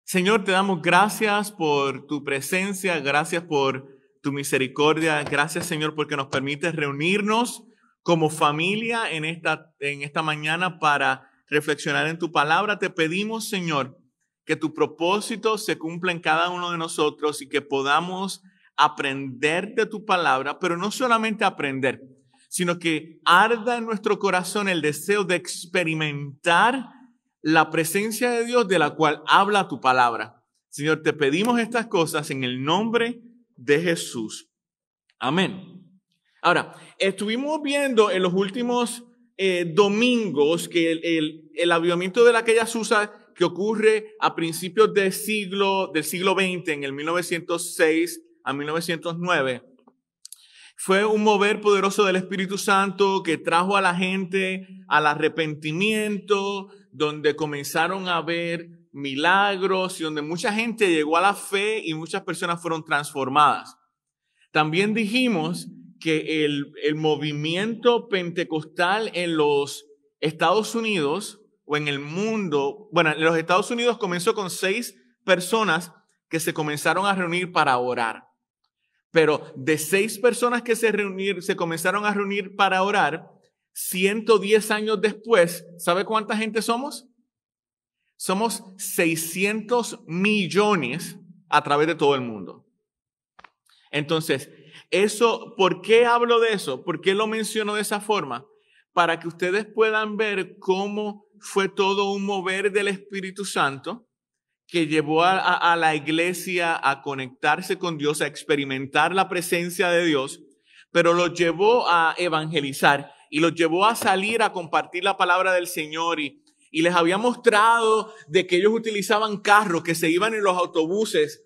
Señor, te damos gracias por tu presencia, gracias por tu misericordia, gracias, Señor, porque nos permites reunirnos como familia en esta mañana para reflexionar en tu palabra. Te pedimos, Señor, que tu propósito se cumpla en cada uno de nosotros y que podamos aprender de tu palabra, pero no solamente aprender, sino que arda en nuestro corazón el deseo de experimentar la presencia de Dios de la cual habla tu palabra. Señor, te pedimos estas cosas en el nombre de Jesús. Amén. Ahora, estuvimos viendo en los últimos domingos que el avivamiento de la Calle Azusa que ocurre a principios del siglo XX, en el 1906 a 1909, fue un mover poderoso del Espíritu Santo que trajo a la gente al arrepentimiento, donde comenzaron a ver milagros y donde mucha gente llegó a la fe y muchas personas fueron transformadas. También dijimos que el movimiento pentecostal en los Estados Unidos o en el mundo, bueno, en los Estados Unidos comenzó con 6 personas que se comenzaron a reunir para orar. Pero de 6 personas que se comenzaron a reunir para orar, 110 años después, ¿sabe cuánta gente somos? Somos 600 millones a través de todo el mundo. Entonces, ¿por qué hablo de eso? ¿Por qué lo menciono de esa forma? Para que ustedes puedan ver cómo fue todo un mover del Espíritu Santo que llevó a la iglesia a conectarse con Dios, a experimentar la presencia de Dios, pero los llevó a evangelizar y los llevó a salir a compartir la palabra del Señor y les había mostrado de que ellos utilizaban carros, que se iban en los autobuses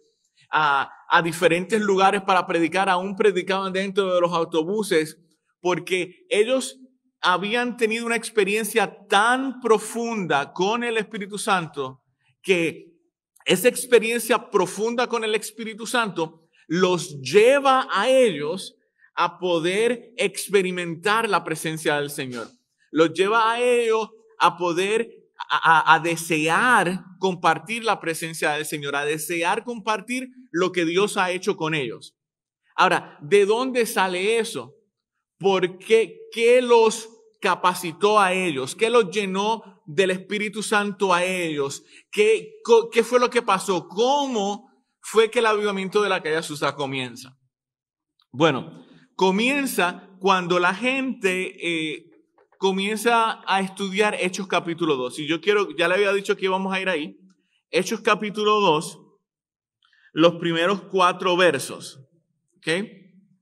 a diferentes lugares para predicar, aún predicaban dentro de los autobuses, porque ellos habían tenido una experiencia tan profunda con el Espíritu Santo que esa experiencia profunda con el Espíritu Santo los lleva a ellos a poder experimentar la presencia del Señor. Los lleva a ellos a poder a desear compartir la presencia del Señor, a desear compartir lo que Dios ha hecho con ellos. Ahora, ¿de dónde sale eso? ¿Por qué? ¿Qué los capacitó a ellos? ¿Qué los llenó del Espíritu Santo a ellos? ¿Qué fue lo que pasó? ¿Cómo fue que el avivamiento de la Calle Azusa comienza? Bueno, comienza cuando la gente comienza a estudiar Hechos capítulo 2. Y ya le había dicho que íbamos a ir ahí. Hechos capítulo 2, los primeros 4 versos. ¿Ok?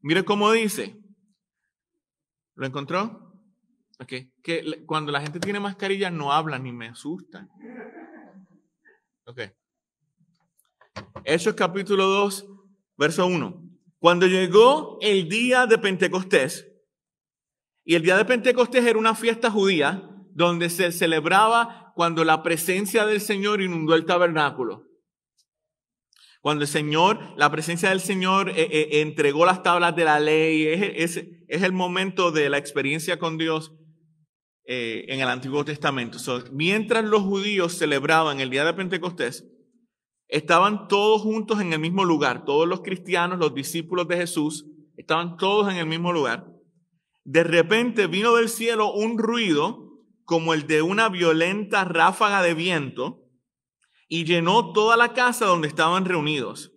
Mire cómo dice. ¿Lo encontró? Okay. Que cuando la gente tiene mascarilla no hablan ni me asustan. Okay. Hechos capítulo 2, verso 1. Cuando llegó el día de Pentecostés, y el día de Pentecostés era una fiesta judía donde se celebraba cuando la presencia del Señor inundó el tabernáculo. Cuando la presencia del Señor entregó las tablas de la ley, es el momento de la experiencia con Dios en el Antiguo Testamento. Mientras los judíos celebraban el día de Pentecostés, estaban todos juntos en el mismo lugar. Todos los cristianos, los discípulos de Jesús, estaban todos en el mismo lugar. De repente vino del cielo un ruido como el de una violenta ráfaga de viento y llenó toda la casa donde estaban reunidos.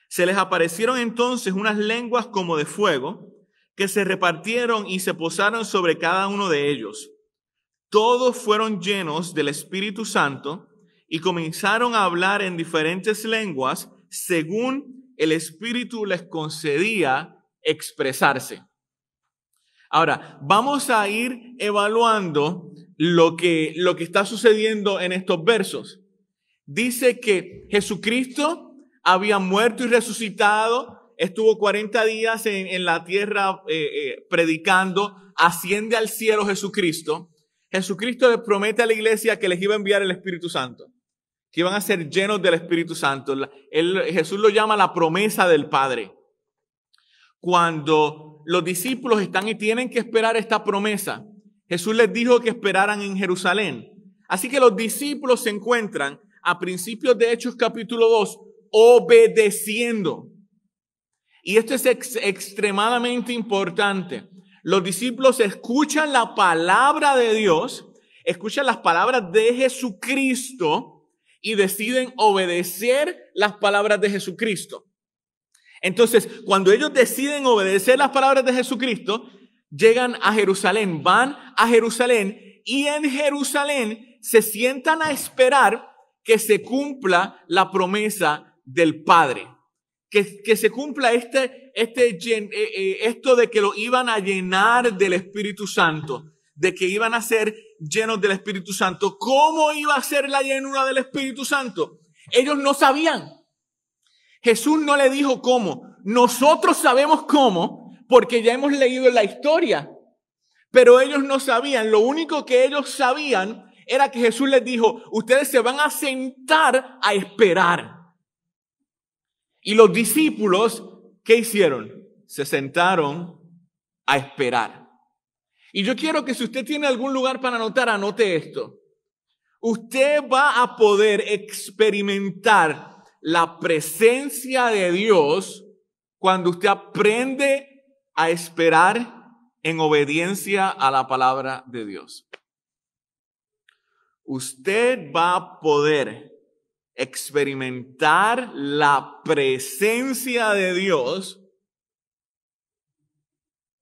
Se les aparecieron entonces unas lenguas como de fuego que se repartieron y se posaron sobre cada uno de ellos. Todos fueron llenos del Espíritu Santo y comenzaron a hablar en diferentes lenguas según el Espíritu les concedía expresarse. Ahora, vamos a ir evaluando lo que está sucediendo en estos versos. Dice que Jesucristo había muerto y resucitado, estuvo 40 días en la tierra predicando, asciende al cielo Jesucristo. Jesucristo le promete a la iglesia que les iba a enviar el Espíritu Santo, que iban a ser llenos del Espíritu Santo. Jesús lo llama la promesa del Padre. Cuando los discípulos están y tienen que esperar esta promesa, Jesús les dijo que esperaran en Jerusalén. Así que los discípulos se encuentran a principios de Hechos capítulo 2, obedeciendo. Y esto es extremadamente importante. Los discípulos escuchan la palabra de Dios, escuchan las palabras de Jesucristo y deciden obedecer las palabras de Jesucristo. Entonces, cuando ellos deciden obedecer las palabras de Jesucristo, llegan a Jerusalén, van a Jerusalén y en Jerusalén se sientan a esperar que se cumpla la promesa del Padre. Que se cumpla esto de que lo iban a llenar del Espíritu Santo, de que iban a ser llenos del Espíritu Santo. ¿Cómo iba a ser la llenura del Espíritu Santo? Ellos no sabían. Jesús no le dijo cómo. Nosotros sabemos cómo, porque ya hemos leído la historia. Pero ellos no sabían. Lo único que ellos sabían era que Jesús les dijo, ustedes se van a sentar a esperar. Y los discípulos, ¿qué hicieron? Se sentaron a esperar. Y yo quiero que si usted tiene algún lugar para anotar, anote esto. Usted va a poder experimentar la presencia de Dios cuando usted aprende a esperar en obediencia a la palabra de Dios. Usted va a poder experimentar la presencia de Dios.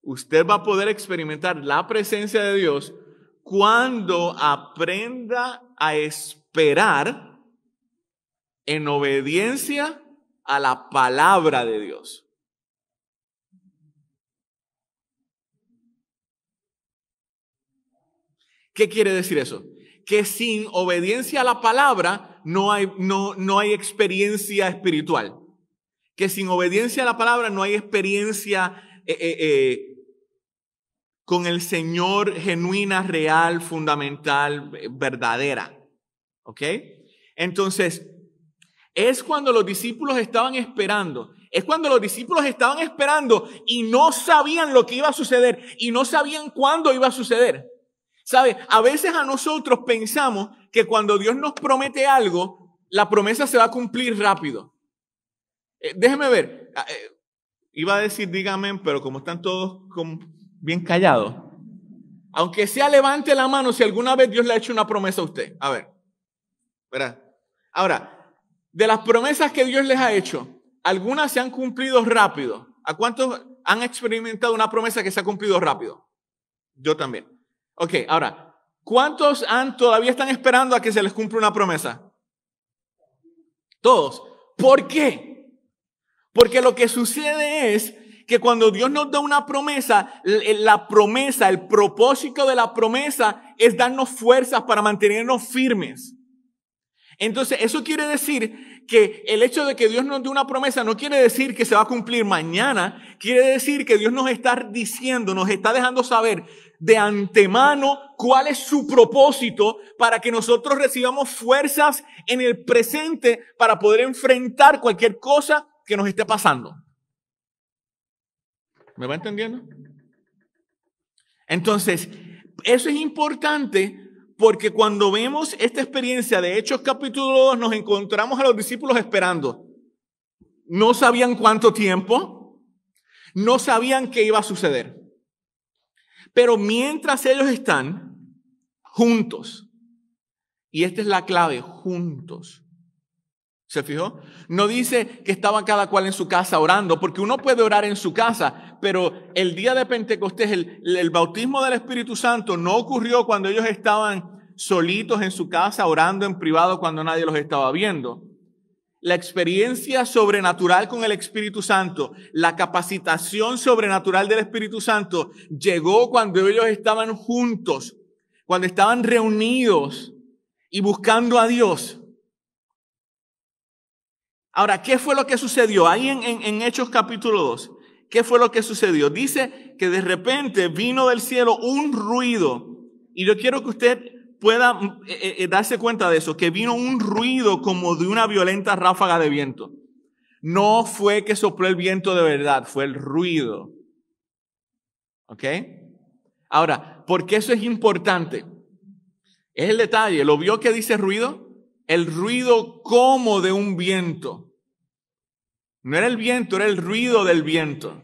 Usted va a poder experimentar la presencia de Dios cuando aprenda a esperar en obediencia a la palabra de Dios. ¿Qué quiere decir eso? Que sin obediencia a la palabra no hay experiencia espiritual. Que sin obediencia a la palabra no hay experiencia con el Señor genuina, real, fundamental, verdadera. ¿Ok? Entonces, es cuando los discípulos estaban esperando. Es cuando los discípulos estaban esperando y no sabían lo que iba a suceder y no sabían cuándo iba a suceder. ¿Sabe? A veces a nosotros pensamos que cuando Dios nos promete algo, la promesa se va a cumplir rápido. Déjeme ver. Iba a decir dígame, pero como están todos bien callados. Aunque sea levante la mano si alguna vez Dios le ha hecho una promesa a usted. A ver. ¿Verdad? Ahora, de las promesas que Dios les ha hecho, algunas se han cumplido rápido. ¿A cuántos han experimentado una promesa que se ha cumplido rápido? Yo también. Ok, ahora, ¿cuántos todavía están esperando a que se les cumpla una promesa? Todos. ¿Por qué? Porque lo que sucede es que cuando Dios nos da una promesa, el propósito de la promesa es darnos fuerzas para mantenernos firmes. Entonces, eso quiere decir que el hecho de que Dios nos dé una promesa no quiere decir que se va a cumplir mañana. Quiere decir que Dios nos está diciendo, nos está dejando saber de antemano cuál es su propósito para que nosotros recibamos fuerzas en el presente para poder enfrentar cualquier cosa que nos esté pasando. ¿Me va entendiendo? Entonces, eso es importante porque cuando vemos esta experiencia de Hechos capítulo 2, nos encontramos a los discípulos esperando. No sabían cuánto tiempo, no sabían qué iba a suceder. Pero mientras ellos están juntos, y esta es la clave, juntos. ¿Se fijó? No dice que estaba cada cual en su casa orando, porque uno puede orar en su casa, pero el día de Pentecostés, el bautismo del Espíritu Santo no ocurrió cuando ellos estaban solitos en su casa orando en privado cuando nadie los estaba viendo. La experiencia sobrenatural con el Espíritu Santo, la capacitación sobrenatural del Espíritu Santo llegó cuando ellos estaban juntos, cuando estaban reunidos y buscando a Dios. Ahora, ¿qué fue lo que sucedió? Ahí en Hechos capítulo 2, ¿qué fue lo que sucedió? Dice que de repente vino del cielo un ruido. Y yo quiero que usted pueda darse cuenta de eso, que vino un ruido como de una violenta ráfaga de viento. No fue que sopló el viento de verdad, fue el ruido. ¿Ok? Ahora, ¿por qué eso es importante? Es el detalle. ¿Lo vio que dice ruido? el ruido como de un viento. No era el viento, era el ruido del viento.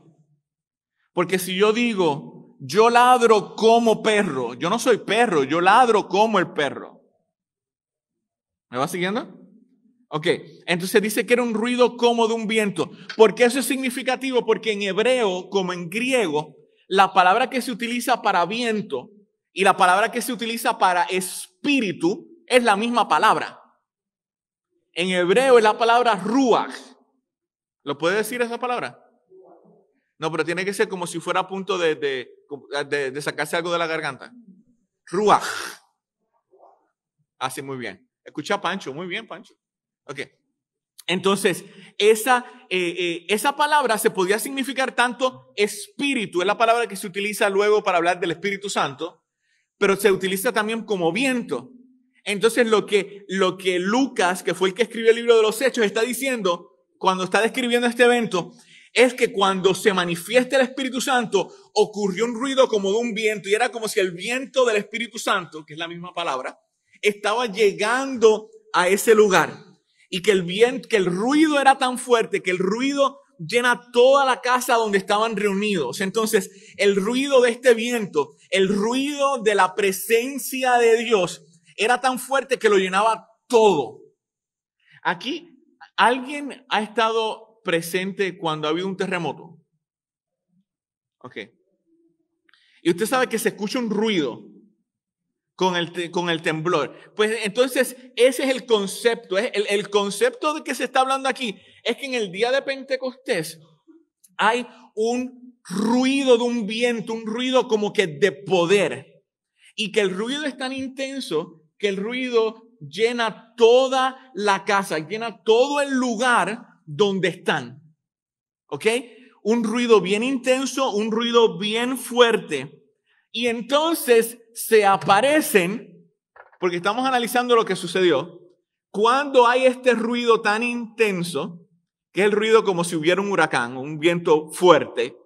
Porque si yo digo, yo ladro como perro, yo no soy perro, yo ladro como el perro. ¿Me va siguiendo? Ok, entonces dice que era un ruido como de un viento. ¿Por qué eso es significativo? Porque en hebreo, como en griego, la palabra que se utiliza para viento y la palabra que se utiliza para espíritu es la misma palabra. En hebreo es la palabra ruach. ¿Lo puede decir esa palabra? No, pero tiene que ser como si fuera a punto de sacarse algo de la garganta. Ruach. Así, muy bien. Escucha Pancho, muy bien Pancho. Ok. Entonces, esa palabra se podía significar tanto espíritu, es la palabra que se utiliza luego para hablar del Espíritu Santo, pero se utiliza también como viento. Entonces, lo que Lucas, que fue el que escribió el libro de los Hechos, está diciendo cuando está describiendo este evento, es que cuando se manifiesta el Espíritu Santo, ocurrió un ruido como de un viento, y era como si el viento del Espíritu Santo, que es la misma palabra, estaba llegando a ese lugar. Y que el ruido era tan fuerte, que el ruido llena toda la casa donde estaban reunidos. Entonces, el ruido de este viento, el ruido de la presencia de Dios, era tan fuerte que lo llenaba todo. Aquí, ¿alguien ha estado presente cuando ha habido un terremoto? Ok. Y usted sabe que se escucha un ruido con el temblor. Pues entonces ese es el concepto. El concepto de que se está hablando aquí es que en el día de Pentecostés hay un ruido de un viento, un ruido como que de poder. Y que el ruido es tan intenso que el ruido llena toda la casa, llena todo el lugar donde están. ¿Ok? Un ruido bien intenso, un ruido bien fuerte. Y entonces se aparecen, porque estamos analizando lo que sucedió, cuando hay este ruido tan intenso, que es el ruido como si hubiera un huracán, un viento fuerte,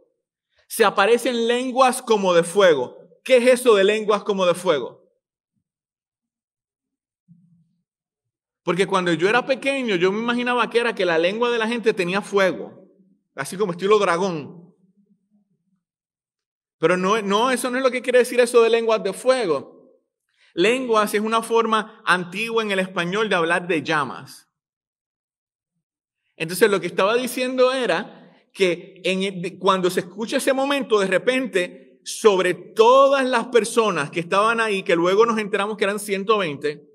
se aparecen lenguas como de fuego. ¿Qué es eso de lenguas como de fuego? Porque cuando yo era pequeño, yo me imaginaba que era que la lengua de la gente tenía fuego, así como estilo dragón. Pero no, eso no es lo que quiere decir eso de lenguas de fuego. Lenguas es una forma antigua en el español de hablar de llamas. Entonces lo que estaba diciendo era que cuando se escucha ese momento, de repente, sobre todas las personas que estaban ahí, que luego nos enteramos que eran 120,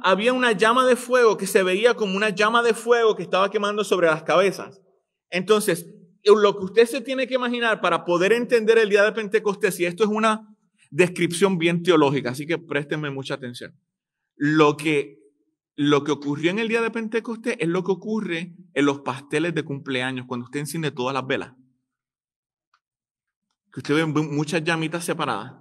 había una llama de fuego que se veía como una llama de fuego que estaba quemando sobre las cabezas. Entonces, lo que usted se tiene que imaginar para poder entender el día de Pentecostés, y esto es una descripción bien teológica, así que préstenme mucha atención. Lo que ocurrió en el día de Pentecostés es lo que ocurre en los pasteles de cumpleaños, cuando usted enciende todas las velas. Que usted ve muchas llamitas separadas.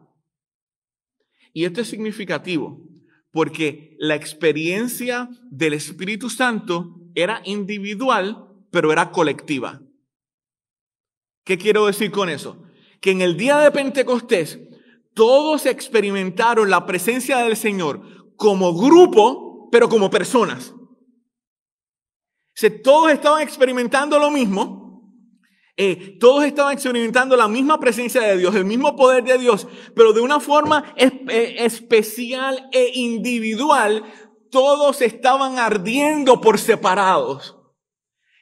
Y esto es significativo, porque la experiencia del Espíritu Santo era individual, pero era colectiva. ¿Qué quiero decir con eso? Que en el día de Pentecostés todos experimentaron la presencia del Señor como grupo, pero como personas. Todos estaban experimentando lo mismo, todos estaban experimentando la misma presencia de Dios, el mismo poder de Dios, pero de una forma especial e individual. Todos estaban ardiendo por separados.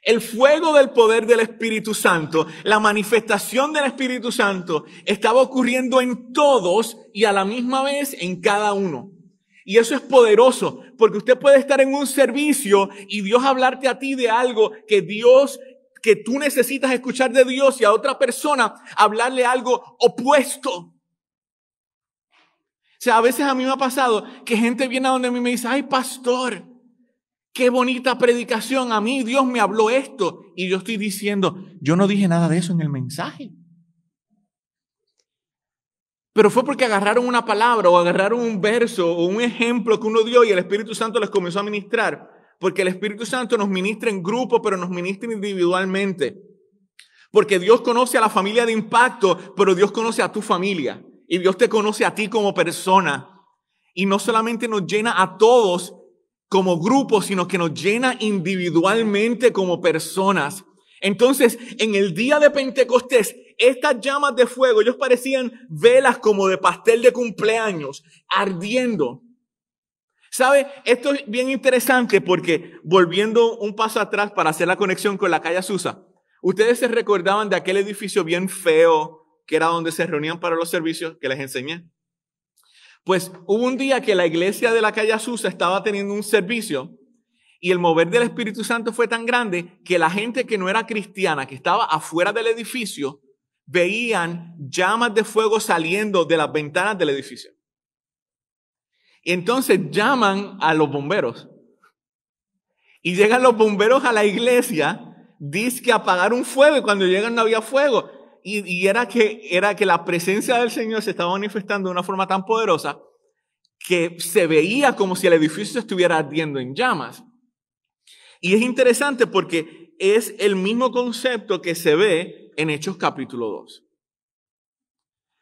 El fuego del poder del Espíritu Santo, la manifestación del Espíritu Santo estaba ocurriendo en todos y a la misma vez en cada uno. Y eso es poderoso, porque usted puede estar en un servicio y Dios hablarte a ti de algo que tú necesitas escuchar de Dios, y a otra persona hablarle algo opuesto. O sea, a veces a mí me ha pasado que gente viene a donde a mí me dice, ay, pastor, qué bonita predicación, a mí Dios me habló esto. Y yo estoy diciendo, yo no dije nada de eso en el mensaje. Pero fue porque agarraron una palabra o agarraron un verso o un ejemplo que uno dio y el Espíritu Santo les comenzó a ministrar. Porque el Espíritu Santo nos ministra en grupo, pero nos ministra individualmente. Porque Dios conoce a la familia de Impacto, pero Dios conoce a tu familia. Y Dios te conoce a ti como persona. Y no solamente nos llena a todos como grupo, sino que nos llena individualmente como personas. Entonces, en el día de Pentecostés, estas llamas de fuego, ellos parecían velas como de pastel de cumpleaños, ardiendo. ¿Sabe? Esto es bien interesante porque, volviendo un paso atrás para hacer la conexión con la calle Azusa, ustedes se recordaban de aquel edificio bien feo que era donde se reunían para los servicios que les enseñé. Pues hubo un día que la iglesia de la calle Azusa estaba teniendo un servicio y el mover del Espíritu Santo fue tan grande que la gente que no era cristiana, que estaba afuera del edificio, veían llamas de fuego saliendo de las ventanas del edificio. Y entonces llaman a los bomberos. Y llegan los bomberos a la iglesia, dizque a apagar un fuego, y cuando llegan no había fuego. Y era que la presencia del Señor se estaba manifestando de una forma tan poderosa que se veía como si el edificio estuviera ardiendo en llamas. Y es interesante porque es el mismo concepto que se ve en Hechos capítulo 2.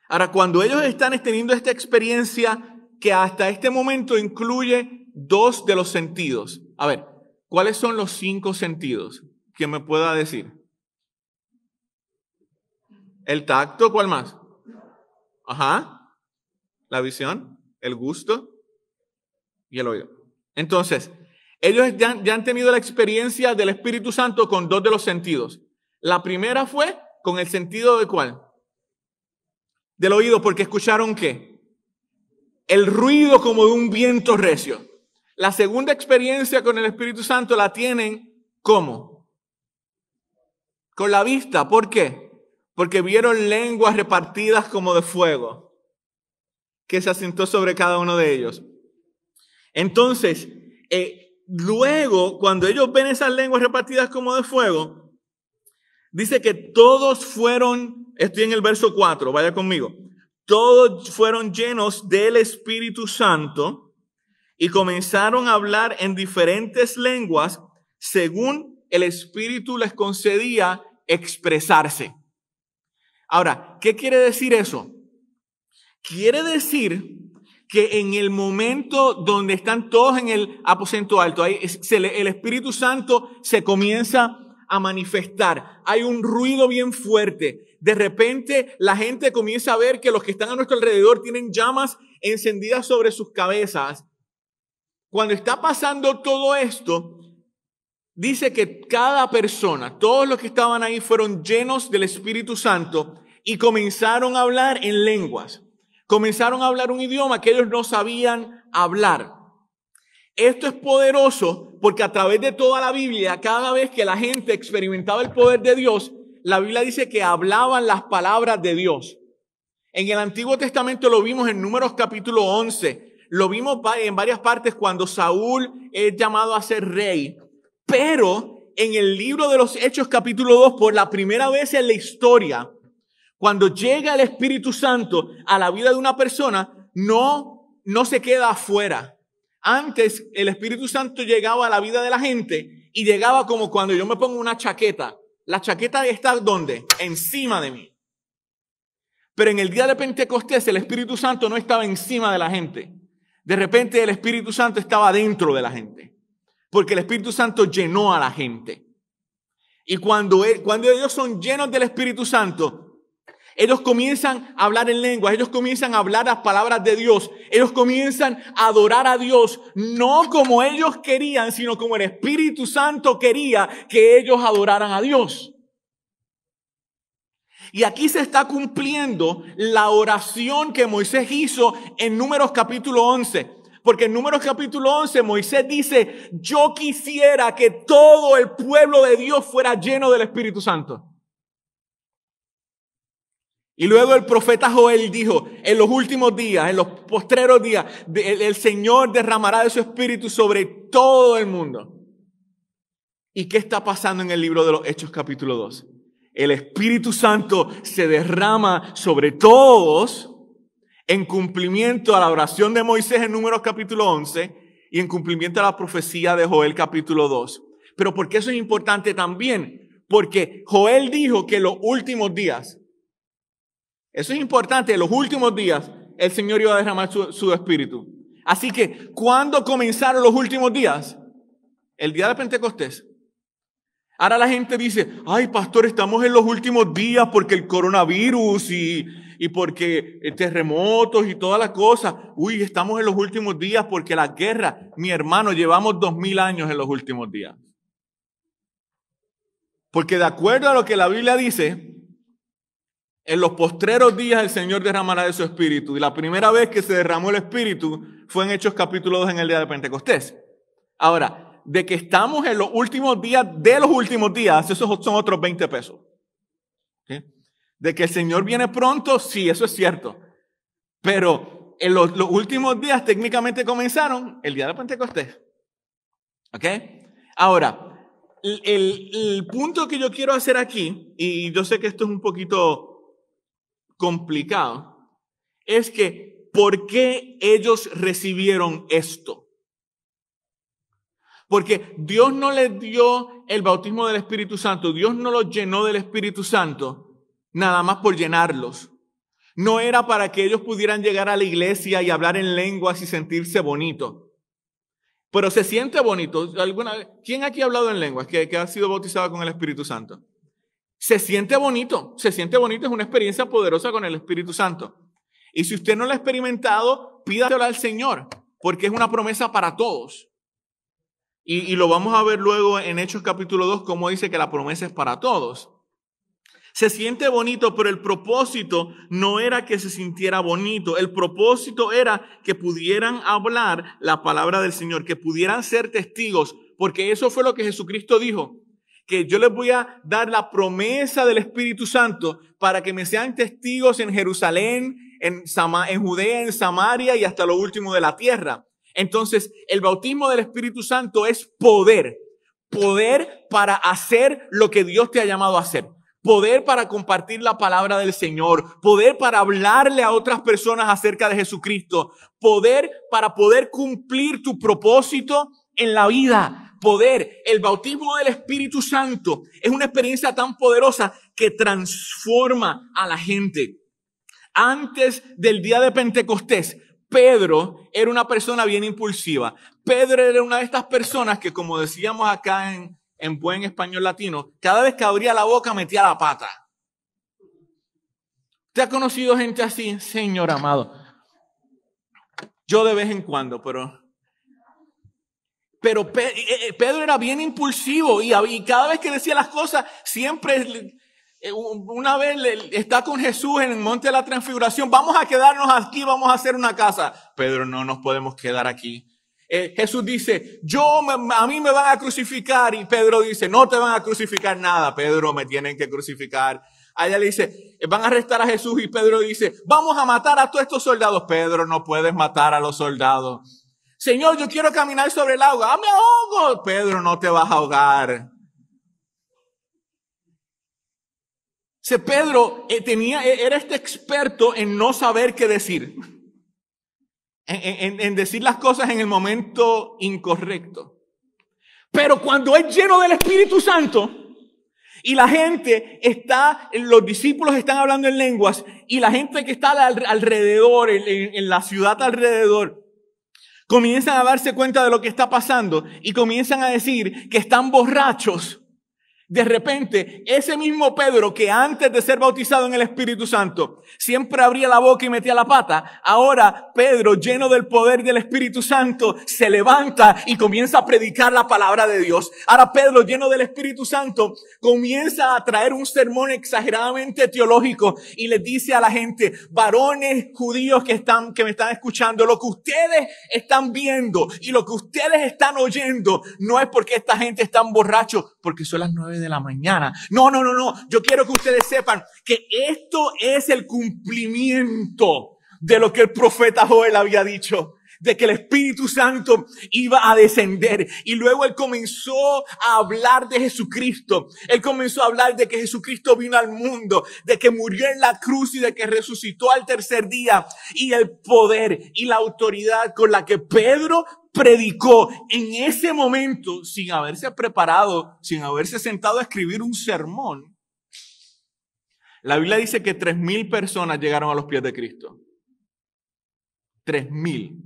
Ahora, cuando ellos están teniendo esta experiencia que hasta este momento incluye 2 de los sentidos. A ver, ¿cuáles son los 5 sentidos? ¿Quién me pueda decir? El tacto, ¿cuál más? Ajá. La visión, el gusto y el oído. Entonces, ellos ya han tenido la experiencia del Espíritu Santo con 2 de los sentidos. La primera fue con el sentido de ¿cuál? Del oído, porque escucharon ¿qué? El ruido como de un viento recio. La segunda experiencia con el Espíritu Santo la tienen ¿cómo? Con la vista. ¿Por qué? Porque vieron lenguas repartidas como de fuego que se asentó sobre cada uno de ellos. Entonces, luego, cuando ellos ven esas lenguas repartidas como de fuego, dice que todos fueron, estoy en el verso 4, vaya conmigo, todos fueron llenos del Espíritu Santo y comenzaron a hablar en diferentes lenguas según el Espíritu les concedía expresarse. Ahora, ¿qué quiere decir eso? Quiere decir que en el momento donde están todos en el aposento alto, el Espíritu Santo se comienza a manifestar. Hay un ruido bien fuerte. De repente la gente comienza a ver que los que están a nuestro alrededor tienen llamas encendidas sobre sus cabezas. Cuando está pasando todo esto, dice que cada persona, todos los que estaban ahí fueron llenos del Espíritu Santo y comenzaron a hablar en lenguas. Comenzaron a hablar un idioma que ellos no sabían hablar. Esto es poderoso porque a través de toda la Biblia, cada vez que la gente experimentaba el poder de Dios, la Biblia dice que hablaban las palabras de Dios. En el Antiguo Testamento lo vimos en Números capítulo 11. Lo vimos en varias partes cuando Saúl es llamado a ser rey. Pero en el libro de los Hechos capítulo 2, por la primera vez en la historia, cuando llega el Espíritu Santo a la vida de una persona, no se queda afuera. Antes el Espíritu Santo llegaba a la vida de la gente y llegaba como cuando yo me pongo una chaqueta. La chaqueta está ¿dónde? Encima de mí. Pero en el día de Pentecostés el Espíritu Santo no estaba encima de la gente. De repente el Espíritu Santo estaba dentro de la gente. Porque el Espíritu Santo llenó a la gente. Y cuando ellos son llenos del Espíritu Santo, ellos comienzan a hablar en lenguas, ellos comienzan a hablar las palabras de Dios, ellos comienzan a adorar a Dios, no como ellos querían, sino como el Espíritu Santo quería que ellos adoraran a Dios. Y aquí se está cumpliendo la oración que Moisés hizo en Números capítulo 11. Porque en Números capítulo 11 Moisés dice, yo quisiera que todo el pueblo de Dios fuera lleno del Espíritu Santo. Y luego el profeta Joel dijo, en los últimos días, en los postreros días, el Señor derramará de su Espíritu sobre todo el mundo. ¿Y qué está pasando en el libro de los Hechos capítulo 2? El Espíritu Santo se derrama sobre todos en cumplimiento a la oración de Moisés en Números capítulo 11 y en cumplimiento a la profecía de Joel capítulo 2. Pero ¿por qué eso es importante también? Porque Joel dijo que en los últimos días, eso es importante, en los últimos días el Señor iba a derramar su Espíritu. Así que, ¿cuándo comenzaron los últimos días? El día de Pentecostés. Ahora la gente dice, ay, pastor, estamos en los últimos días porque el coronavirus y porque terremotos y todas las cosas. Uy, estamos en los últimos días porque la guerra. Mi hermano, llevamos 2000 años en los últimos días. Porque de acuerdo a lo que la Biblia dice, en los postreros días el Señor derramará de su Espíritu. Y la primera vez que se derramó el Espíritu fue en Hechos capítulo 2 en el día de Pentecostés. Ahora, de que estamos en los últimos días de los últimos días, esos son otros 20 pesos. ¿Sí? De que el Señor viene pronto, sí, eso es cierto. Pero en los últimos días técnicamente comenzaron el día de Pentecostés. ¿Ok? Ahora, el punto que yo quiero hacer aquí, y yo sé que esto es un poquito complicado, es que ¿por qué ellos recibieron esto? Porque Dios no les dio el bautismo del Espíritu Santo, Dios no los llenó del Espíritu Santo nada más por llenarlos. No era para que ellos pudieran llegar a la iglesia y hablar en lenguas y sentirse bonito. Pero se siente bonito. ¿Quién aquí ha hablado en lenguas que ha sido bautizado con el Espíritu Santo? Se siente bonito, es una experiencia poderosa con el Espíritu Santo. Y si usted no lo ha experimentado, pídaselo al Señor, porque es una promesa para todos. Y lo vamos a ver luego en Hechos capítulo 2, como dice que la promesa es para todos. Se siente bonito, pero el propósito no era que se sintiera bonito. El propósito era que pudieran hablar la palabra del Señor, que pudieran ser testigos, porque eso fue lo que Jesucristo dijo, que yo les voy a dar la promesa del Espíritu Santo para que me sean testigos en Jerusalén, en Judea, en Samaria y hasta lo último de la tierra. Entonces, el bautismo del Espíritu Santo es poder para hacer lo que Dios te ha llamado a hacer. Poder para compartir la palabra del Señor, poder para hablarle a otras personas acerca de Jesucristo, poder para poder cumplir tu propósito en la vida, el bautismo del Espíritu Santo es una experiencia tan poderosa que transforma a la gente. Antes del día de Pentecostés, Pedro era una persona bien impulsiva. Pedro era una de estas personas que, como decíamos acá en buen español latino, cada vez que abría la boca metía la pata. ¿Usted ha conocido gente así? Señor amado. Yo de vez en cuando, pero Pedro era bien impulsivo y cada vez que decía las cosas, siempre, una vez está con Jesús en el monte de la transfiguración, vamos a quedarnos aquí, vamos a hacer una casa. Pedro, no nos podemos quedar aquí. Jesús dice, a mí me van a crucificar, y Pedro dice, no te van a crucificar nada. Pedro, me tienen que crucificar. Allá le dice, van a arrestar a Jesús, y Pedro dice, vamos a matar a todos estos soldados. Pedro, no puedes matar a los soldados. Señor, yo quiero caminar sobre el agua. ¡Ah, me ahogo! Pedro, no te vas a ahogar. Pedro era este experto en no saber qué decir. En decir las cosas en el momento incorrecto. Pero cuando es lleno del Espíritu Santo y la gente los discípulos están hablando en lenguas y la gente que está alrededor, en la ciudad alrededor, comienzan a darse cuenta de lo que está pasando y comienzan a decir que están borrachos. De repente, ese mismo Pedro que antes de ser bautizado en el Espíritu Santo siempre abría la boca y metía la pata, ahora Pedro, lleno del poder del Espíritu Santo, se levanta y comienza a predicar la palabra de Dios. Ahora Pedro, lleno del Espíritu Santo, comienza a traer un sermón exageradamente teológico y les dice a la gente, varones judíos que me están escuchando, lo que ustedes están viendo y lo que ustedes están oyendo no es porque esta gente está borracho, porque son las 9 de la mañana. No. Yo quiero que ustedes sepan que esto es el cumplimiento de lo que el profeta Joel había dicho, de que el Espíritu Santo iba a descender. Y luego él comenzó a hablar de Jesucristo. Él comenzó a hablar de que Jesucristo vino al mundo, de que murió en la cruz y de que resucitó al tercer día. Y el poder y la autoridad con la que Pedro predicó en ese momento, sin haberse preparado, sin haberse sentado a escribir un sermón. La Biblia dice que 3,000 personas llegaron a los pies de Cristo. 3,000.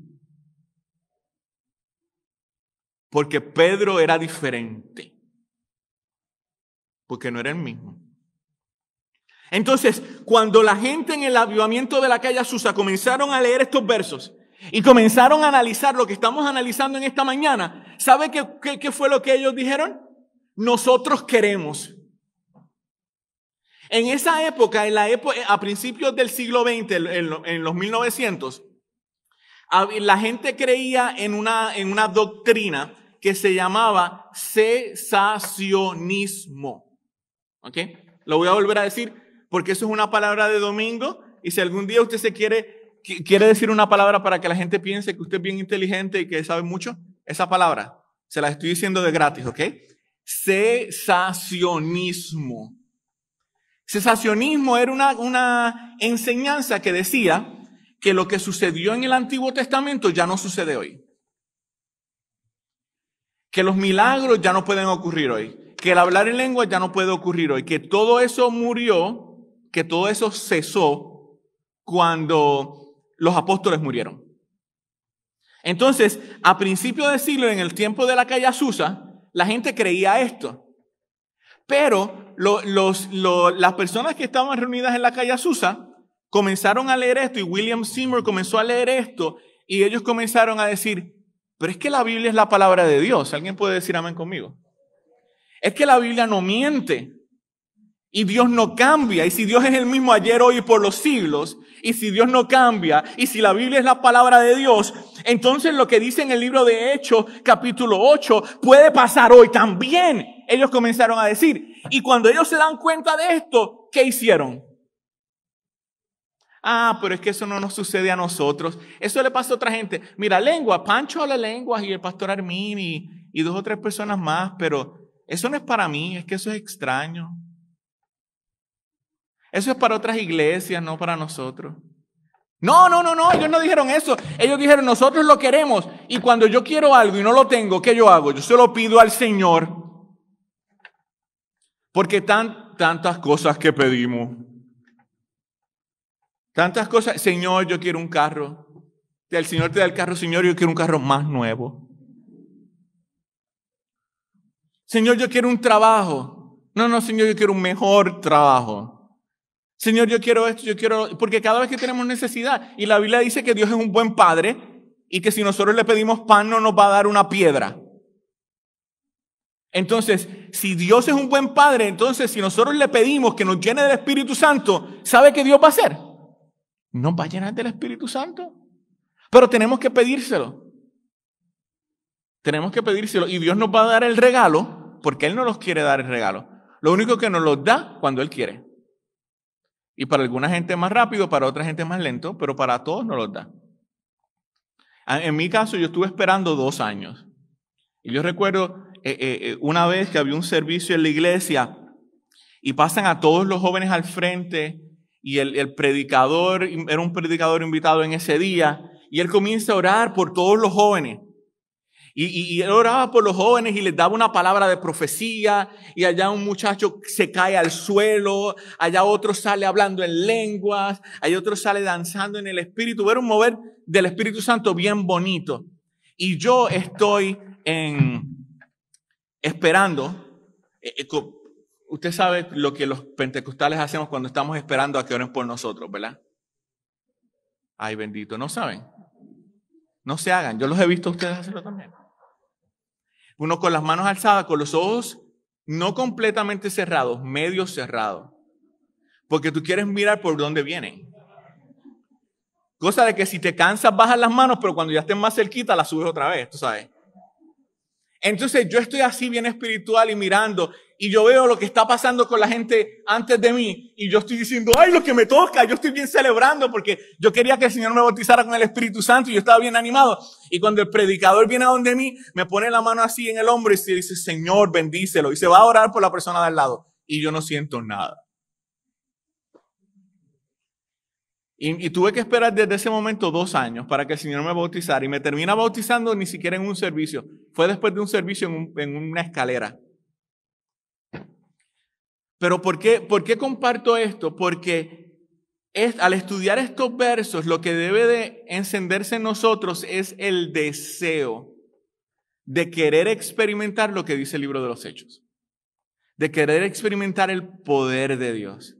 Porque Pedro era diferente. Porque no era el mismo. Entonces, cuando la gente en el avivamiento de la calle Azusa comenzaron a leer estos versos y comenzaron a analizar lo que estamos analizando en esta mañana, ¿sabe qué fue lo que ellos dijeron? Nosotros queremos. En esa época, a principios del siglo XX, en los 1900, la gente creía en una doctrina que se llamaba cesacionismo. ¿Ok? Lo voy a volver a decir porque eso es una palabra de domingo y si algún día usted quiere decir una palabra para que la gente piense que usted es bien inteligente y que sabe mucho, esa palabra se la estoy diciendo de gratis, ¿ok? Cesacionismo. Cesacionismo era una enseñanza que decía que lo que sucedió en el Antiguo Testamento ya no sucede hoy. Que los milagros ya no pueden ocurrir hoy. Que el hablar en lengua ya no puede ocurrir hoy. Que todo eso murió, que todo eso cesó cuando los apóstoles murieron. Entonces, a principios de siglo, en el tiempo de la calle Azusa, la gente creía esto. Pero las personas que estaban reunidas en la calle Azusa comenzaron a leer esto y William Seymour comenzó a leer esto y ellos comenzaron a decir, pero es que la Biblia es la palabra de Dios. ¿Alguien puede decir amén conmigo? Es que la Biblia no miente y Dios no cambia. Y si Dios es el mismo ayer, hoy y por los siglos, y si Dios no cambia, y si la Biblia es la palabra de Dios, entonces lo que dice en el libro de Hechos, capítulo 8, puede pasar hoy también. Ellos comenzaron a decir. Y cuando ellos se dan cuenta de esto, ¿qué hicieron? Ah, pero es que eso no nos sucede a nosotros. Eso le pasa a otra gente. Mira, lengua, Pancho habla lenguas y el pastor Armin y 2 o 3 personas más, pero eso no es para mí, es que eso es extraño. Eso es para otras iglesias, no para nosotros. No, ellos no dijeron eso. Ellos dijeron, nosotros lo queremos y cuando yo quiero algo y no lo tengo, ¿qué yo hago? Yo se lo pido al Señor. Porque tantas cosas que pedimos. Tantas cosas. Señor, yo quiero un carro. El Señor te da el carro. Señor, yo quiero un carro más nuevo. Señor, yo quiero un trabajo. No, Señor, yo quiero un mejor trabajo. Señor, yo quiero esto, porque cada vez que tenemos necesidad, y la Biblia dice que Dios es un buen padre, y que si nosotros le pedimos pan no nos va a dar una piedra. Entonces, si Dios es un buen padre, entonces si nosotros le pedimos que nos llene del Espíritu Santo, ¿sabe qué Dios va a hacer? Nos va a llenar del Espíritu Santo. Pero tenemos que pedírselo. Tenemos que pedírselo, y Dios nos va a dar el regalo, porque Él no nos quiere dar el regalo. Lo único que nos lo da cuando Él quiere. Y para alguna gente más rápido, para otra gente más lento, pero para todos nos los da. En mi caso, yo estuve esperando 2 años. Y yo recuerdo una vez que había un servicio en la iglesia y pasan a todos los jóvenes al frente y el predicador, era un predicador invitado en ese día, y él comienza a orar por todos los jóvenes. Y él oraba por los jóvenes y les daba una palabra de profecía, y allá un muchacho se cae al suelo, allá otro sale hablando en lenguas, allá otro sale danzando en el Espíritu. Era un mover del Espíritu Santo bien bonito. Y yo estoy esperando. Usted sabe lo que los pentecostales hacemos cuando estamos esperando a que oren por nosotros, ¿verdad? Ay, bendito, ¿no saben? No se hagan, yo los he visto a ustedes hacerlo también. Uno con las manos alzadas, con los ojos no completamente cerrados, medio cerrados. Porque tú quieres mirar por dónde vienen. Cosa de que si te cansas, bajas las manos, pero cuando ya estés más cerquita, las subes otra vez, tú sabes. Entonces yo estoy así bien espiritual y mirando, y yo veo lo que está pasando con la gente antes de mí, y yo estoy diciendo, ay, lo que me toca, yo estoy bien celebrando porque yo quería que el Señor me bautizara con el Espíritu Santo y yo estaba bien animado. Y cuando el predicador viene a donde mí, me pone la mano así en el hombro y se dice, Señor, bendícelo, y se va a orar por la persona de al lado, y yo no siento nada. Y tuve que esperar desde ese momento 2 años para que el Señor me bautizara. Y me termina bautizando ni siquiera en un servicio. Fue después de un servicio en una escalera. Pero ¿por qué comparto esto? Porque al estudiar estos versos, lo que debe de encenderse en nosotros es el deseo de querer experimentar lo que dice el libro de los Hechos, de querer experimentar el poder de Dios,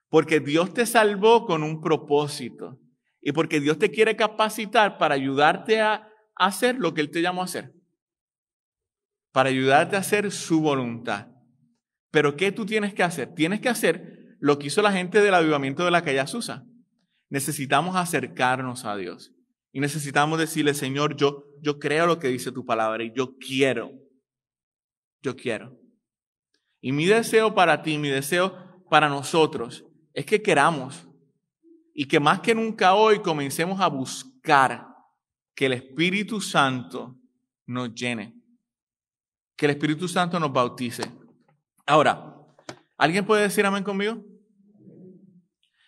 porque Dios te salvó con un propósito y porque Dios te quiere capacitar para ayudarte a hacer lo que Él te llamó a hacer, para ayudarte a hacer su voluntad. Pero ¿qué tú tienes que hacer? Tienes que hacer lo que hizo la gente del avivamiento de la calle Azusa. Necesitamos acercarnos a Dios y necesitamos decirle, Señor, yo creo lo que dice tu palabra y yo quiero. Y mi deseo para ti, mi deseo para nosotros es que queramos y que más que nunca hoy comencemos a buscar que el Espíritu Santo nos llene, que el Espíritu Santo nos bautice. Ahora, ¿alguien puede decir amén conmigo?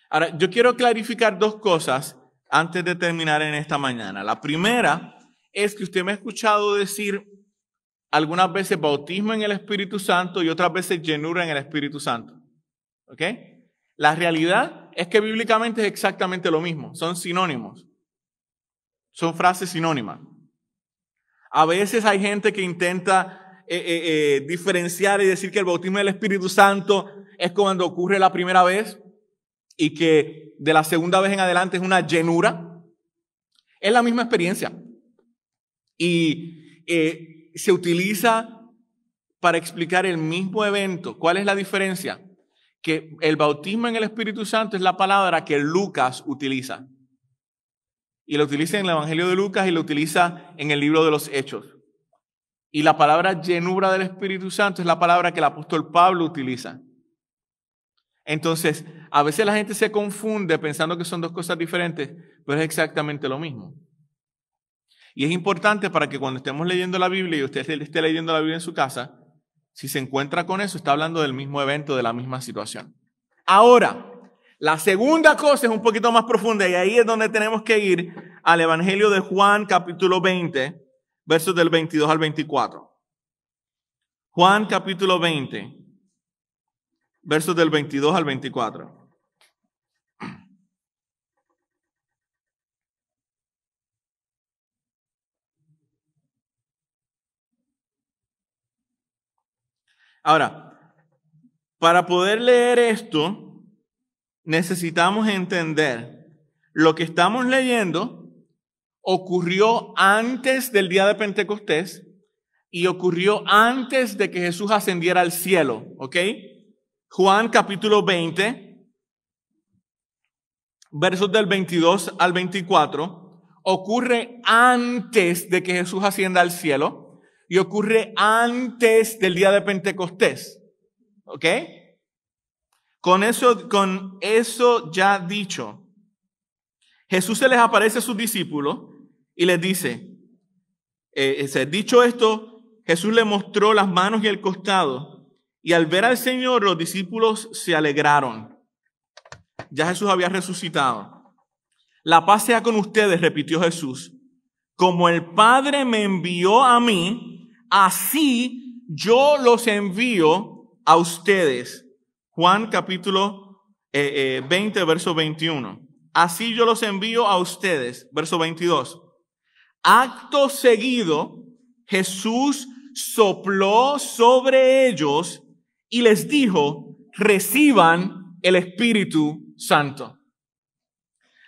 Ahora, yo quiero clarificar dos cosas antes de terminar en esta mañana. La primera es que usted me ha escuchado decir algunas veces bautismo en el Espíritu Santo y otras veces llenura en el Espíritu Santo. ¿Ok? La realidad es que bíblicamente es exactamente lo mismo. Son sinónimos. Son frases sinónimas. A veces hay gente que intenta diferenciar y decir que el bautismo del Espíritu Santo es cuando ocurre la primera vez y que de la segunda vez en adelante es una llenura. Es la misma experiencia. Y se utiliza para explicar el mismo evento. ¿Cuál es la diferencia? Que el bautismo en el Espíritu Santo es la palabra que Lucas utiliza. Y lo utiliza en el Evangelio de Lucas y lo utiliza en el libro de los Hechos. Y la palabra llenura del Espíritu Santo es la palabra que el apóstol Pablo utiliza. Entonces, a veces la gente se confunde pensando que son dos cosas diferentes, pero es exactamente lo mismo. Y es importante para que cuando estemos leyendo la Biblia y usted esté leyendo la Biblia en su casa, si se encuentra con eso, está hablando del mismo evento, de la misma situación. Ahora, la segunda cosa es un poquito más profunda y ahí es donde tenemos que ir al Evangelio de Juan, capítulo 20, versos del 22 al 24. Juan, capítulo 20, versos del 22 al 24. Ahora, para poder leer esto, necesitamos entender lo que estamos leyendo ocurrió antes del día de Pentecostés y ocurrió antes de que Jesús ascendiera al cielo, ¿ok? Juan capítulo 20, versos del 22 al 24, ocurre antes de que Jesús ascienda al cielo y ocurre antes del día de Pentecostés, ¿ok? Con eso ya dicho, Jesús se les aparece a sus discípulos y les dice, dicho esto, Jesús le mostró las manos y el costado, y al ver al Señor los discípulos se alegraron. Ya Jesús había resucitado. La paz sea con ustedes, repitió Jesús. Como el Padre me envió a mí, así yo los envío a ustedes. Juan capítulo 20, verso 21. Así yo los envío a ustedes. Verso 22. Acto seguido, Jesús sopló sobre ellos y les dijo, reciban el Espíritu Santo.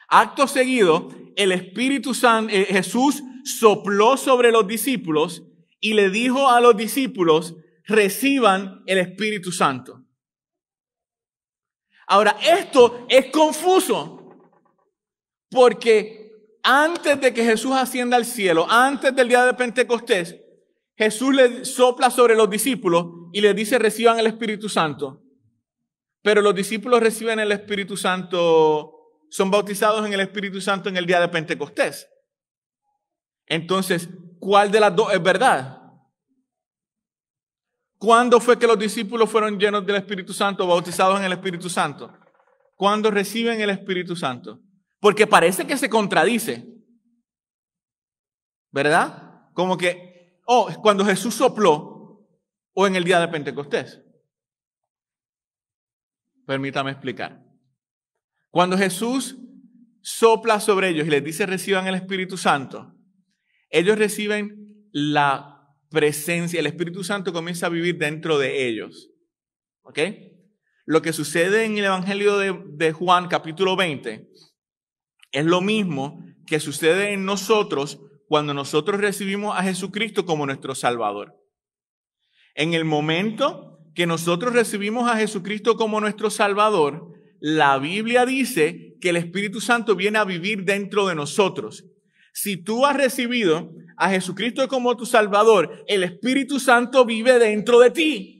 Acto seguido, el Espíritu Santo, Jesús sopló sobre los discípulos y le dijo a los discípulos, reciban el Espíritu Santo. Ahora, esto es confuso, porque antes de que Jesús ascienda al cielo, antes del día de Pentecostés, Jesús le sopla sobre los discípulos y les dice, reciban el Espíritu Santo. Pero los discípulos reciben el Espíritu Santo, son bautizados en el Espíritu Santo en el día de Pentecostés. Entonces, ¿cuál de las dos es verdad? ¿Cuándo fue que los discípulos fueron llenos del Espíritu Santo, bautizados en el Espíritu Santo? ¿Cuándo reciben el Espíritu Santo? Porque parece que se contradice, ¿verdad? Como que, cuando Jesús sopló o en el día de Pentecostés. Permítame explicar. Cuando Jesús sopla sobre ellos y les dice reciban el Espíritu Santo, ellos reciben la presencia, el Espíritu Santo comienza a vivir dentro de ellos. ¿Ok? Lo que sucede en el Evangelio de Juan, capítulo 20, es lo mismo que sucede en nosotros cuando nosotros recibimos a Jesucristo como nuestro Salvador. En el momento que nosotros recibimos a Jesucristo como nuestro Salvador, la Biblia dice que el Espíritu Santo viene a vivir dentro de nosotros. Si tú has recibido a Jesucristo como tu Salvador, el Espíritu Santo vive dentro de ti.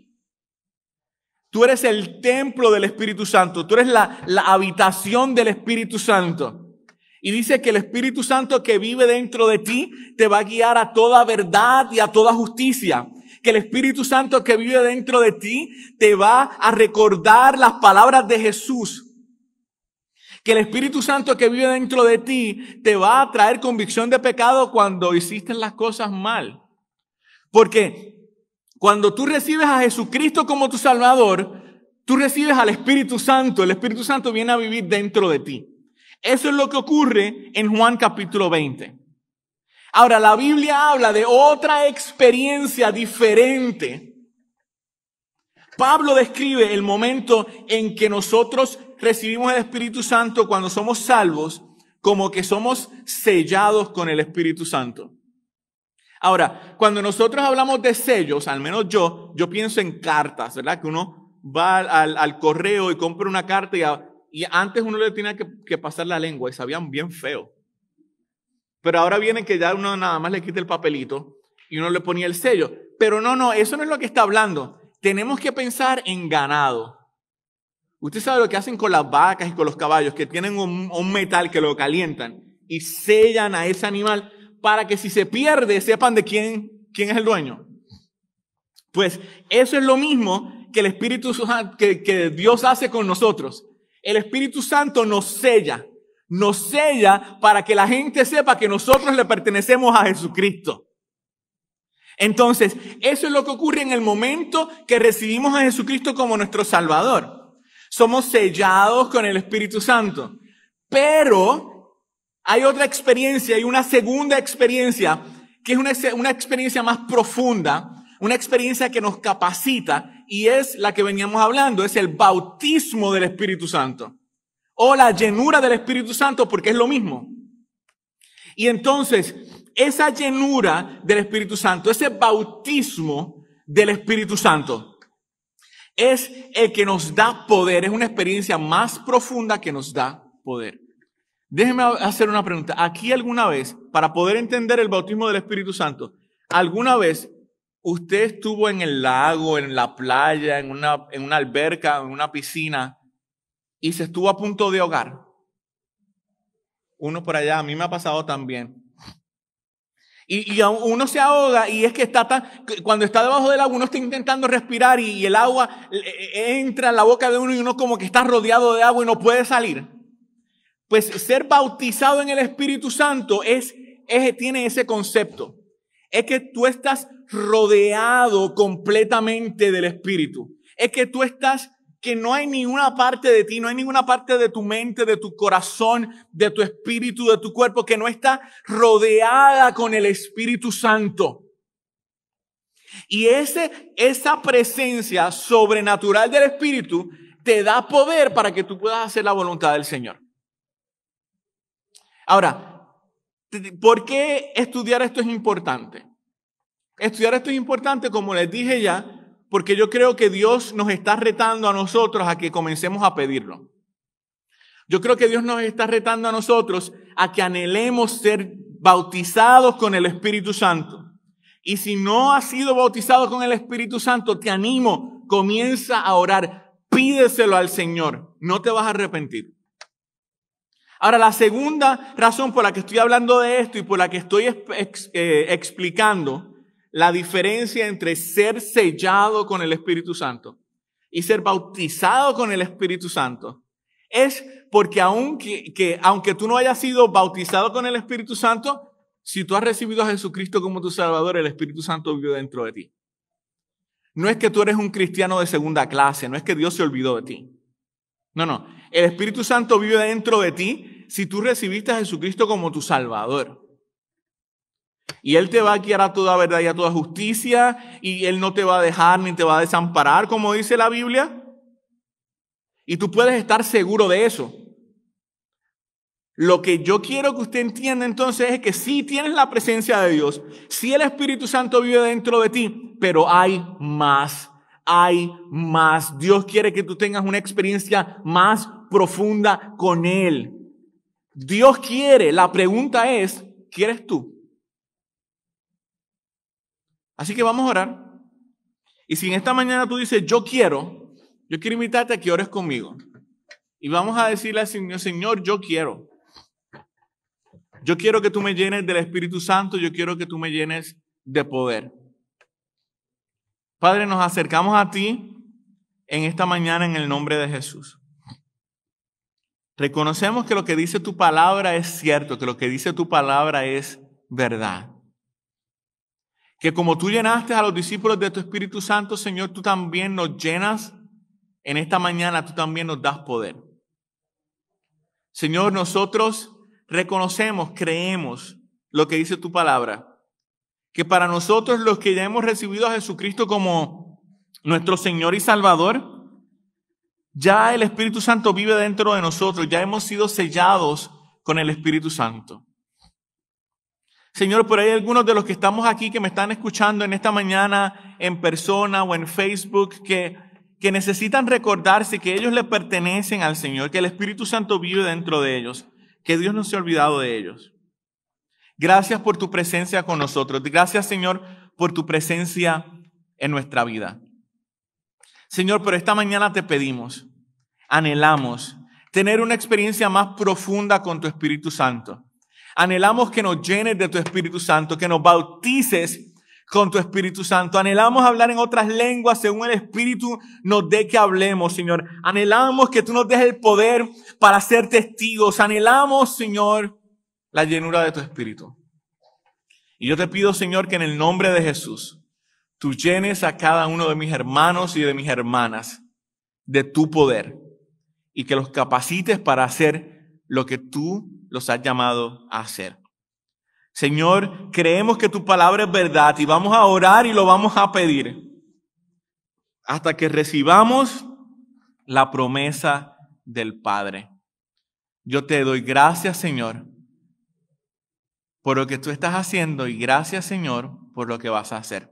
Tú eres el templo del Espíritu Santo. Tú eres la habitación del Espíritu Santo. Y dice que el Espíritu Santo que vive dentro de ti te va a guiar a toda verdad y a toda justicia. Que el Espíritu Santo que vive dentro de ti te va a recordar las palabras de Jesús. Que el Espíritu Santo que vive dentro de ti te va a traer convicción de pecado cuando hiciste las cosas mal. Porque cuando tú recibes a Jesucristo como tu Salvador, tú recibes al Espíritu Santo. El Espíritu Santo viene a vivir dentro de ti. Eso es lo que ocurre en Juan capítulo 20. Ahora, la Biblia habla de otra experiencia diferente. Pablo describe el momento en que nosotros recibimos el Espíritu Santo cuando somos salvos, como que somos sellados con el Espíritu Santo. Ahora, cuando nosotros hablamos de sellos, al menos yo pienso en cartas, ¿verdad? Que uno va al correo y compra una carta y antes uno le tenía que pasar la lengua y sabían bien feo. Pero ahora viene que ya uno nada más le quita el papelito y uno le ponía el sello. Pero no, eso no es lo que está hablando. Tenemos que pensar en ganado. Usted sabe lo que hacen con las vacas y con los caballos, que tienen un metal que lo calientan y sellan a ese animal para que si se pierde sepan de quién es el dueño. Pues eso es lo mismo que el Espíritu Santo, que Dios hace con nosotros. El Espíritu Santo nos sella para que la gente sepa que nosotros le pertenecemos a Jesucristo. Entonces, eso es lo que ocurre en el momento que recibimos a Jesucristo como nuestro Salvador. Somos sellados con el Espíritu Santo. Pero hay otra experiencia, hay una segunda experiencia, que es una experiencia más profunda, una experiencia que nos capacita, y es la que veníamos hablando, es el bautismo del Espíritu Santo. O la llenura del Espíritu Santo, porque es lo mismo. Y entonces, esa llenura del Espíritu Santo, ese bautismo del Espíritu Santo, es el que nos da poder, es una experiencia más profunda que nos da poder. Déjeme hacer una pregunta. Aquí alguna vez, para poder entender el bautismo del Espíritu Santo, ¿alguna vez usted estuvo en el lago, en la playa, en una alberca, en una piscina y se estuvo a punto de ahogar? Uno por allá, a mí me ha pasado también. Y uno se ahoga y es que cuando está debajo del agua uno está intentando respirar y el agua entra en la boca de uno y uno como que está rodeado de agua y no puede salir. Pues ser bautizado en el Espíritu Santo tiene ese concepto. Es que tú estás rodeado completamente del Espíritu. Es que que no hay ninguna parte de ti, no hay ninguna parte de tu mente, de tu corazón, de tu espíritu, de tu cuerpo que no está rodeada con el Espíritu Santo. Y esa presencia sobrenatural del Espíritu te da poder para que tú puedas hacer la voluntad del Señor. Ahora, ¿por qué estudiar esto es importante? Estudiar esto es importante, como les dije ya, porque yo creo que Dios nos está retando a nosotros a que comencemos a pedirlo. Yo creo que Dios nos está retando a nosotros a que anhelemos ser bautizados con el Espíritu Santo. Y si no has sido bautizado con el Espíritu Santo, te animo, comienza a orar, pídeselo al Señor, no te vas a arrepentir. Ahora, la segunda razón por la que estoy hablando de esto y por la que estoy explicando la diferencia entre ser sellado con el Espíritu Santo y ser bautizado con el Espíritu Santo es porque aunque tú no hayas sido bautizado con el Espíritu Santo, si tú has recibido a Jesucristo como tu Salvador, el Espíritu Santo vive dentro de ti. No es que tú eres un cristiano de segunda clase, no es que Dios se olvidó de ti. No. El Espíritu Santo vive dentro de ti si tú recibiste a Jesucristo como tu Salvador. Y Él te va a guiar a toda verdad y a toda justicia, y Él no te va a dejar ni te va a desamparar, como dice la Biblia. Y tú puedes estar seguro de eso. Lo que yo quiero que usted entienda entonces es que sí tienes la presencia de Dios, sí el Espíritu Santo vive dentro de ti, pero hay más. Hay más. Dios quiere que tú tengas una experiencia más profunda con Él. Dios quiere. La pregunta es, ¿quieres tú? Así que vamos a orar. Y si en esta mañana tú dices, yo quiero invitarte a que ores conmigo. Y vamos a decirle al Señor, Señor, yo quiero. Yo quiero que tú me llenes del Espíritu Santo. Yo quiero que tú me llenes de poder. Padre, nos acercamos a ti en esta mañana en el nombre de Jesús. Reconocemos que lo que dice tu palabra es cierto, que lo que dice tu palabra es verdad. Que como tú llenaste a los discípulos de tu Espíritu Santo, Señor, tú también nos llenas en esta mañana, tú también nos das poder. Señor, nosotros reconocemos, creemos lo que dice tu palabra. Que para nosotros los que ya hemos recibido a Jesucristo como nuestro Señor y Salvador, ya el Espíritu Santo vive dentro de nosotros, ya hemos sido sellados con el Espíritu Santo. Señor, por ahí algunos de los que estamos aquí, que me están escuchando en esta mañana en persona o en Facebook, que necesitan recordarse que ellos le pertenecen al Señor, que el Espíritu Santo vive dentro de ellos, que Dios no se ha olvidado de ellos. Gracias por tu presencia con nosotros. Gracias, Señor, por tu presencia en nuestra vida. Señor, pero esta mañana te pedimos, anhelamos tener una experiencia más profunda con tu Espíritu Santo. Anhelamos que nos llenes de tu Espíritu Santo, que nos bautices con tu Espíritu Santo. Anhelamos hablar en otras lenguas según el Espíritu nos dé que hablemos, Señor. Anhelamos que tú nos des el poder para ser testigos. Anhelamos, Señor, la llenura de tu Espíritu. Y yo te pido, Señor, que en el nombre de Jesús, tú llenes a cada uno de mis hermanos y de mis hermanas de tu poder y que los capacites para hacer lo que tú los has llamado a hacer. Señor, creemos que tu palabra es verdad y vamos a orar y lo vamos a pedir hasta que recibamos la promesa del Padre. Yo te doy gracias, Señor, por lo que tú estás haciendo y gracias, Señor, por lo que vas a hacer.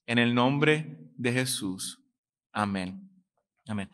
En el nombre de Jesús. Amén. Amén.